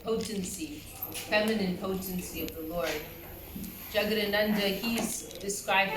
potency, feminine potency of the Lord. Jagadananda, he's described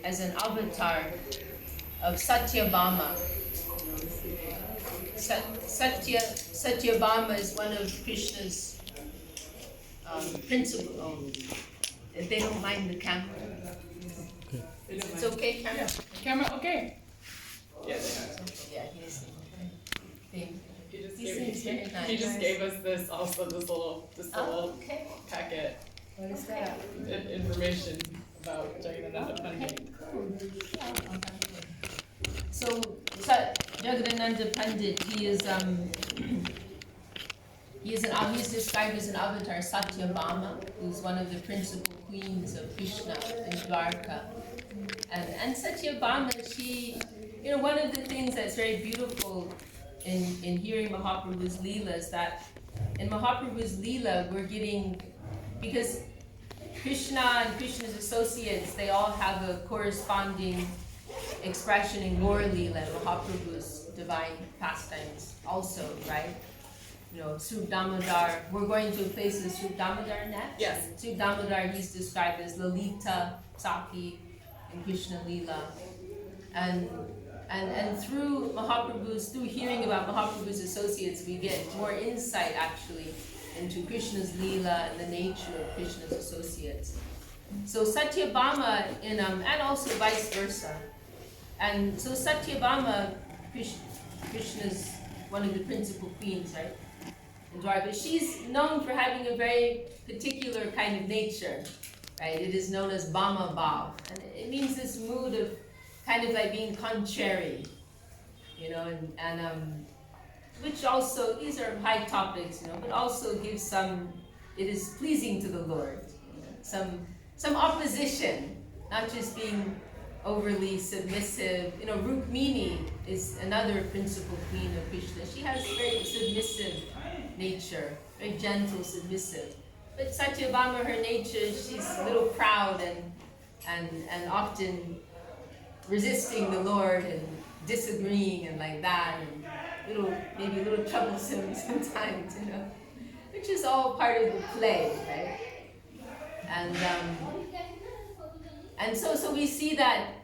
as an avatar of Satyabhama. Satyabhama is one of Krishna's principal. If they don't mind the camera. It's okay, camera? Yeah. Camera, okay. Yeah, Yeah, he's he just gave us this little okay. packet. What is that? Information about Jagadananda Pandit. So Jagadananda Pandit, he's described as an avatar, Satyabhama, who's one of the principal queens of Krishna in Dwarka. And Satyabhama, she, one of the things that's very beautiful in hearing Mahaprabhu's Leela is that in Mahaprabhu's Leela we're getting, because Krishna and Krishna's associates, they all have a corresponding expression in Gaur Leela, Mahaprabhu's divine pastimes also, right? Srup Damodar, we're going to a place of Srup Damodar next? Yes. Srup Damodar, he's described as Lalita, Saki, and Krishna Leela. And through hearing about Mahaprabhu's associates, we get more insight actually into Krishna's Leela and the nature of Krishna's associates. So Satyabhama, and also vice versa. And so Satyabhama, Krishna's one of the principal queens, right? In Dwarka. She's known for having a very particular kind of nature, right? It is known as Bhama Bhav. And it means this mood of kind of like being contrary, which also, these are high topics, but also gives it is pleasing to the Lord. Some opposition, not just being overly submissive. Rukmini is another principal queen of Krishna. She has a very submissive nature, very gentle, submissive. But Satyabhama, her nature, she's a little proud and often resisting the Lord and disagreeing and like that, and maybe a little troublesome sometimes, which is all part of the play, right? And so we see that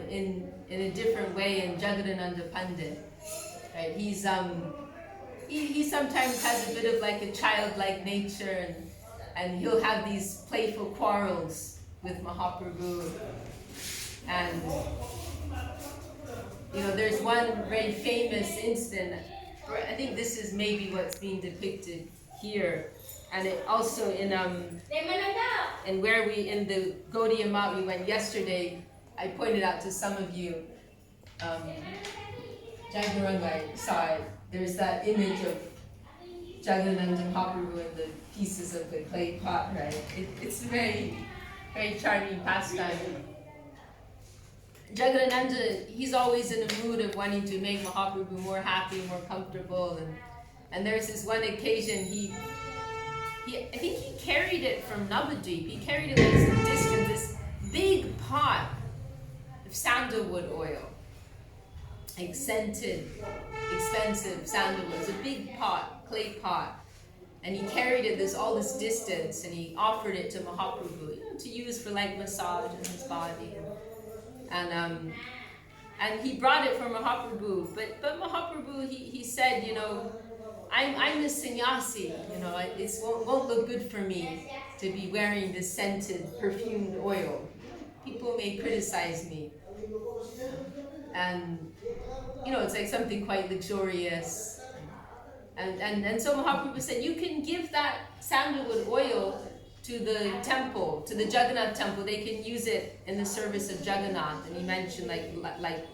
in a different way in Jagadananda Pandit, right? He sometimes has a bit of like a childlike nature, and he'll have these playful quarrels with Mahaprabhu. And there's one very famous incident. I think this is maybe what's being depicted here, and it also in where in the Gaudiya Mat we went yesterday. I pointed out to some of you. Jagaranga saw it. There's that image of Jagadananda and Mahaprabhu and the pieces of the clay pot, right? It's a very, very charming pastime. Jagadananda, he's always in a mood of wanting to make Mahaprabhu more happy, more comfortable, and there's this one occasion I think he carried it from Navadvip. He carried it like some distance, this big pot of sandalwood oil, like scented, expensive sandalwood. It's a big pot, clay pot, and he carried it all this distance, and he offered it to Mahaprabhu, to use for like massage in his body. And he brought it for Mahaprabhu, but Mahaprabhu, he said, I'm a sannyasi, it won't look good for me to be wearing this scented, perfumed oil. People may criticize me. And, it's like something quite luxurious. And so Mahaprabhu said, you can give that sandalwood oil to the temple, to the Jagannath temple. They can use it in the service of Jagannath. And he mentioned like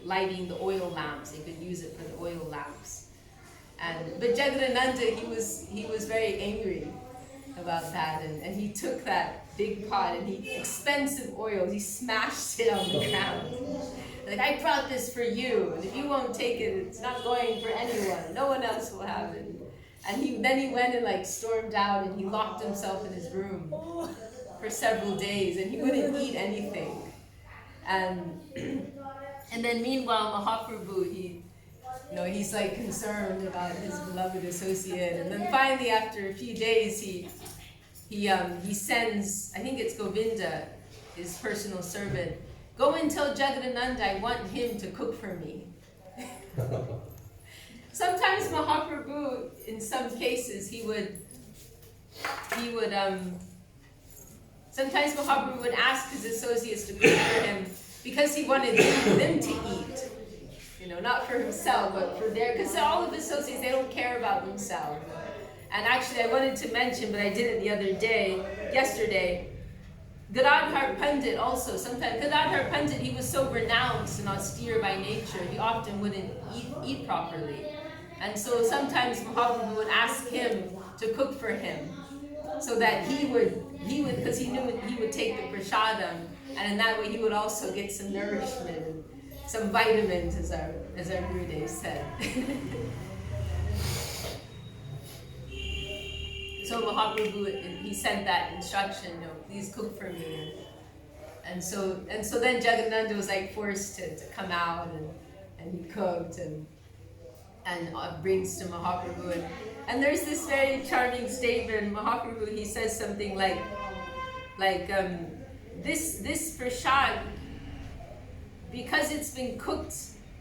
lighting the oil lamps. They could use it for the oil lamps. But Jagadananda, he was very angry about that, and he took that big pot and expensive oils, he smashed it on the ground. Like, I brought this for you, and if you won't take it, it's not going for anyone. No one else will have it. And then he went and stormed out, and he locked himself in his room for several days, and he wouldn't eat anything. And then meanwhile, Mahaprabhu, he's like concerned about his beloved associate, and then finally, after a few days, he sends, I think it's Govinda, his personal servant, go and tell Jagadananda I want him to cook for me. Sometimes Mahaprabhu, in some cases, sometimes Mahaprabhu would ask his associates to cook for him because he wanted them to eat. Not for himself, but for because all of his associates, they don't care about themselves. And actually, I wanted to mention, but I did it yesterday, Gadadhar Pandit also, sometimes, Gadadhar Pandit, he was so renounced and austere by nature, he often wouldn't eat properly. And so sometimes Mahaprabhu would ask him to cook for him, so that he would, because he knew he would take the prasadam, and in that way he would also get some nourishment and some vitamins, as our Gurudev said. So Mahaprabhu, he sent that instruction, please cook for me. And so then Jagadananda was like forced to come out, and he cooked and brings to Mahaprabhu. And there's this very charming statement. Mahaprabhu, he says something like this prasad, because it's been cooked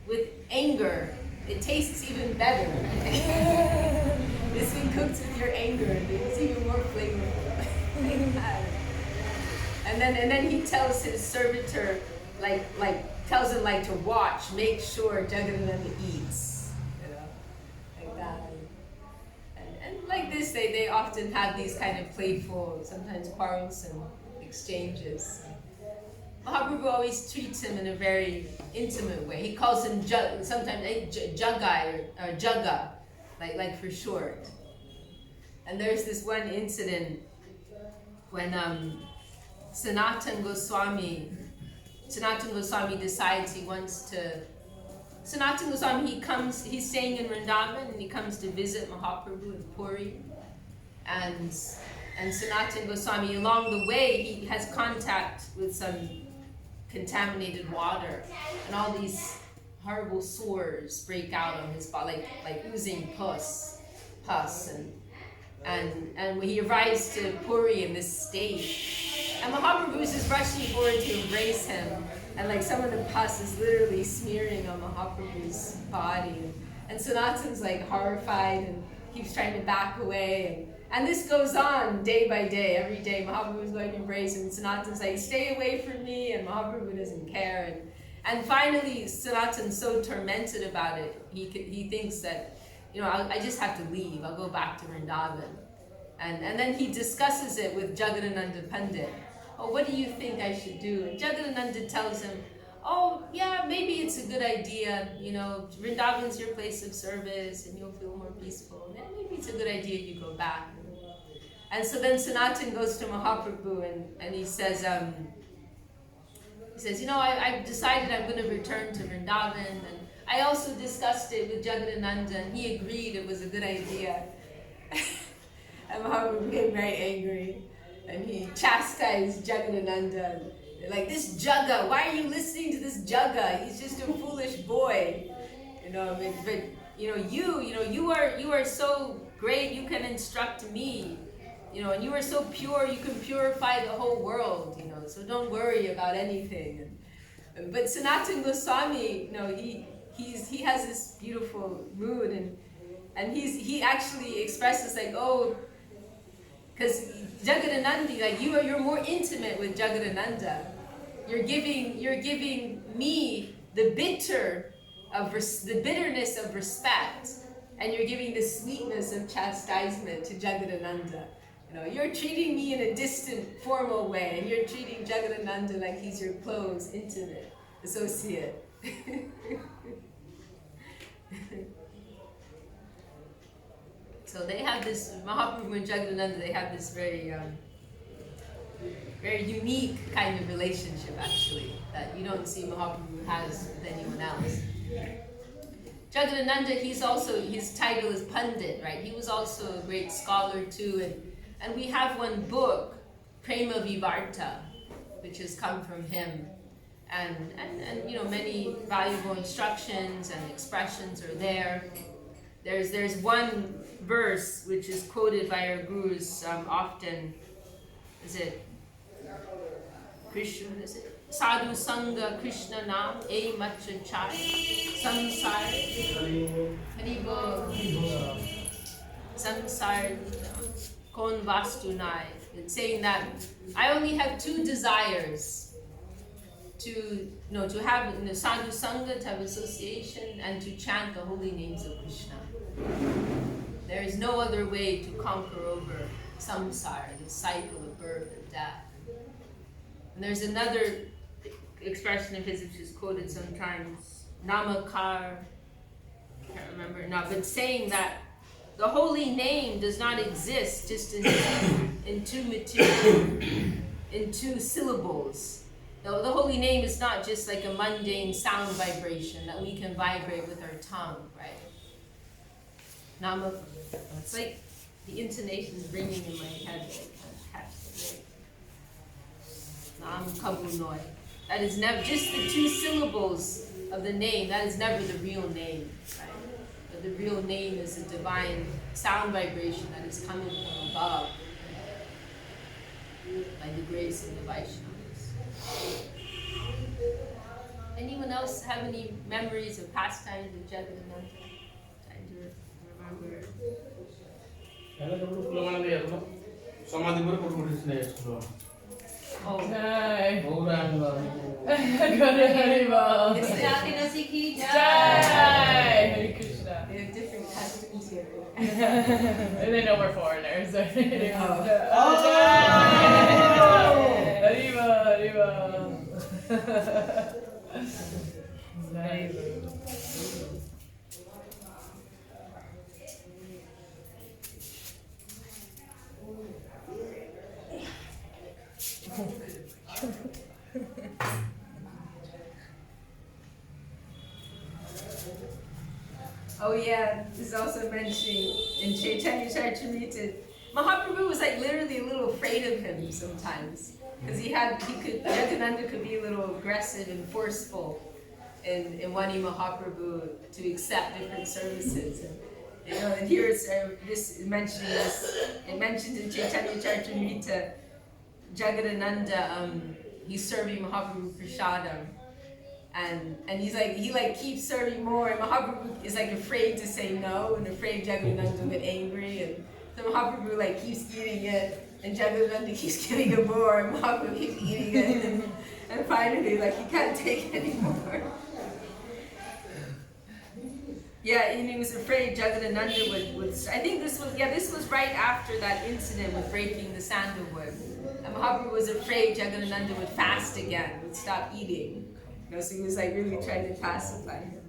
with anger, it tastes even better. It's been cooked with your anger, it's even more flavorful. And then he tells his servitor, tells him to watch, make sure Jagadananda eats, like that. And like this, they often have these kind of playful, sometimes quarrelsome exchanges. Mahaprabhu always treats him in a very intimate way. He calls him sometimes Jagai or Jaga, like for short. And there's this one incident when Sanatana Goswami decides he wants to. Sanatana Goswami, he's staying in Vrindavan, and he comes to visit Mahaprabhu in Puri. And Sanatana Goswami, along the way, he has contact with some contaminated water, and all these horrible sores break out on his body, like oozing pus, and when he arrives to Puri in this state, and Mahaprabhu is just rushing forward to embrace him, and some of the pus is literally smearing on Mahaprabhu's body, and Sanatana's horrified and keeps trying to back away, and this goes on day by day. Every day Mahaprabhu is going to embrace him, and Sanatana's like, stay away from me, and Mahaprabhu doesn't care. And finally, Sanatana's so tormented about it, he thinks that, I just have to leave. I'll go back to Vrindavan. And then he discusses it with Jagadananda Pandit. Oh, what do you think I should do? And Jagadananda tells him, oh, yeah, maybe it's a good idea. Vrindavan's your place of service, and you'll feel more peaceful. And maybe it's a good idea you go back. And so then Sanatana goes to Mahaprabhu, and he says, I've decided I'm going to return to Vrindavan, and I also discussed it with Jagadananda, and he agreed it was a good idea. And Mahaprabhu became very angry, and he chastised Jagadananda, this Jaga, why are you listening to this Jaga? He's just a foolish boy, but you are so great, you can instruct me. And you are so pure, you can purify the whole world, so don't worry about anything. But Sanatana Goswami, he has this beautiful mood, and he actually expresses because Jagadananda, you're more intimate with Jagadananda. You're giving me the bitterness of respect, and you're giving the sweetness of chastisement to Jagadananda. You're treating me in a distant, formal way, and you're treating Jagadananda like he's your close, intimate associate. So they have this, Mahaprabhu and Jagadananda, they have this very, very unique kind of relationship, actually, that you don't see Mahaprabhu has with anyone else. Jagadananda, his title is Pandit, right? He was also a great scholar too, and we have one book, Prema Vivarta, which has come from him. and you know, many valuable instructions and expressions are there. There's one verse which is quoted by our gurus often. Is it Krishna? Is it Sadhu Sangha Krishna Nam E Macha Chai Samsar Haribo Samsar Kon Vastu Nai. It's saying that I only have two desires: to have sadhu sangha, to have association, and to chant the holy names of Krishna. There is no other way to conquer over samsara, the cycle of birth and death. And there's another expression of his which is quoted sometimes, Namakar, I can't remember now, but saying that the holy name does not exist just in two syllables. The holy name is not just like a mundane sound vibration that we can vibrate with our tongue, right? Nama, it's like the intonation is ringing in my head. Nam Kabu Noi. That is never just the two syllables of the name. That is never the real name, right? But the real name is a divine sound vibration that is coming from above by the grace of the Vaishnavas. Anyone else have any memories of pastimes with Jagadananda? Trying to remember. Oh. Jai. Jai. Hare Krishna. We have different customs here. And they know we're foreigners. Oh. Haribo, Haribo. Nice. Oh yeah, this is also mentioning in Chaitanya Charitamrita. Mahaprabhu was like literally a little afraid of him sometimes, because Jagadananda could be a little aggressive and forceful in wanting Mahaprabhu to accept different services. And here it's it mentioned in Chaitanya Charitamrita, Jagadananda, he's serving Mahaprabhu prasadam. And he keeps serving more, and Mahaprabhu is afraid to say no, and afraid Jagadananda will get angry, and so Mahaprabhu keeps eating it, and Jagadananda keeps giving him more, and Mahaprabhu keeps eating it, and finally he can't take it anymore. Yeah, and he was afraid Jagadananda would. I think this was right after that incident with breaking the sandalwood, and Mahaprabhu was afraid Jagadananda would fast again, would stop eating. So he was really trying to pacify him.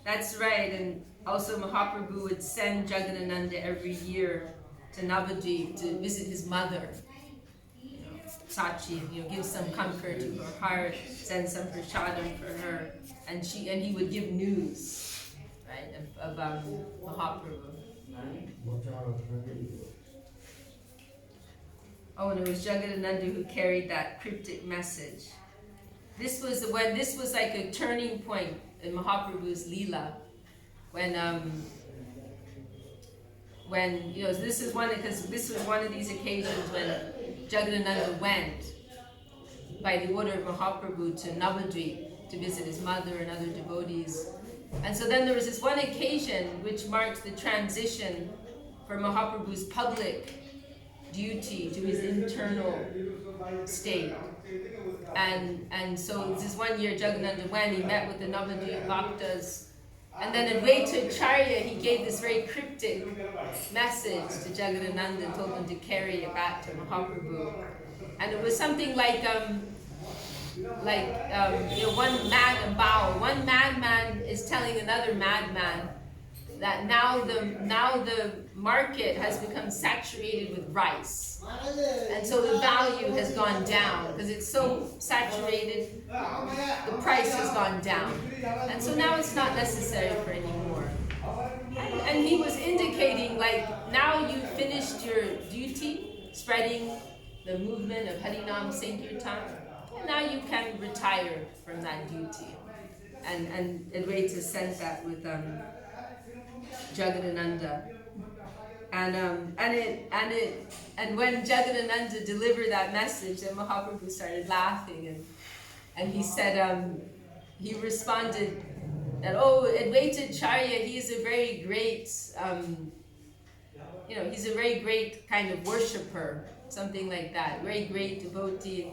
That's right, and also Mahaprabhu would send Jagadananda every year to Navadvip to visit his mother. Sachi, give some comfort to her heart, send some prasadam for her, and he would give news. Right, about Mahaprabhu. Oh, and it was Jagadananda who carried that cryptic message. This was like a turning point in Mahaprabhu's Leela, when this was one of these occasions when Jagadananda went by the order of Mahaprabhu to Navadvip to visit his mother and other devotees. And so then there was this one occasion which marked the transition for Mahaprabhu's public duty to his internal state. And so this one year Jagadananda went, he met with the Navadvip Bhaktas, and then in Vaitacharya he gave this very cryptic message to Jagadananda and told him to carry it back to Mahaprabhu. And it was something one madman is telling another madman that now the market has become saturated with rice, and so the value has gone down because it's so saturated. The price has gone down, and so now it's not necessary for anymore. And he was indicating, like, now you finished your duty, spreading the movement of Harinam Sankirtan, and now you can retire from that duty. And Advaita sent that with Jagadananda. And when Jagadananda delivered that message, then Mahaprabhu started laughing, and he said, he responded that, oh, Advaita Charya, he's a very great, he's a very great kind of worshipper, something like that, very great devotee.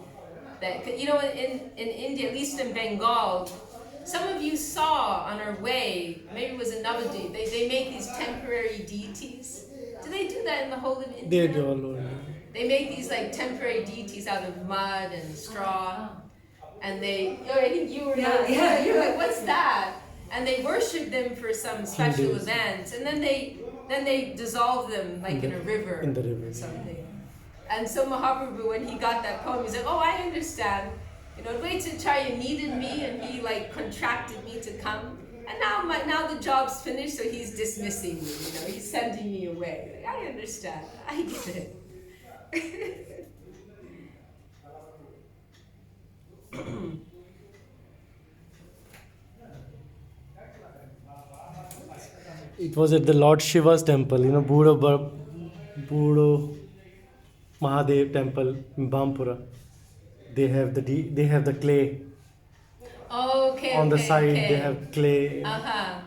That, in India, at least in Bengal, some of you saw on our way, maybe it was in Navadvip, they make these temporary deities. Do they do that in the whole of India? They do all over. They make these like temporary deities out of mud and straw. And I think you were you're like, what's that? And they worship them for some special Hindus. events, and then they dissolve them like in a river. In the river. Or something. And so Mahaprabhu, when he got that poem, he's like, oh, I understand. Advaita Charya needed me, and he like contracted me to come. And now the job's finished, so he's dismissing me. He's sending me away. I understand. I get it. It was at the Lord Shiva's temple, Budo Mahadev temple in Bampura. They have the clay. Oh, okay. On the side, okay. they have clay. Uh-huh.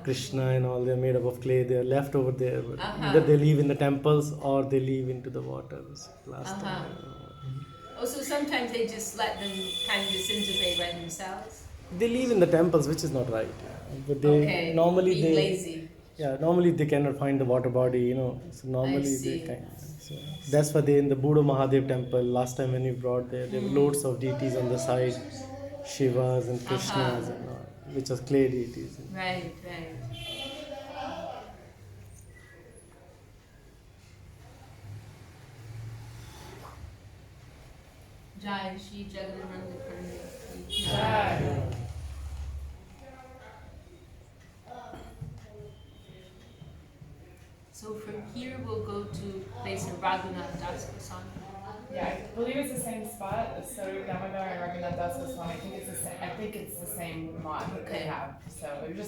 Krishna and all, they're made up of clay. They're left over there. Either they leave in the temples or they leave into the waters. Oh, so sometimes they just let them kind of disintegrate by themselves? They leave in the temples, which is not right. But they normally being lazy. Yeah, normally they cannot find the water body, So normally they can. So that's why they in the Budo Mahadev temple. Last time when we brought there were loads of deities on the side, Shivas and Krishnas and all, which are clay deities. Right. Jai Shri Jagadananda Pandit. Jai. So from here we'll go to place of Raghunath Das Goswami. Yeah, I believe it's the same spot. So Damodar and Raghunath Das Goswami. I think it's the same mod that they have. So we're just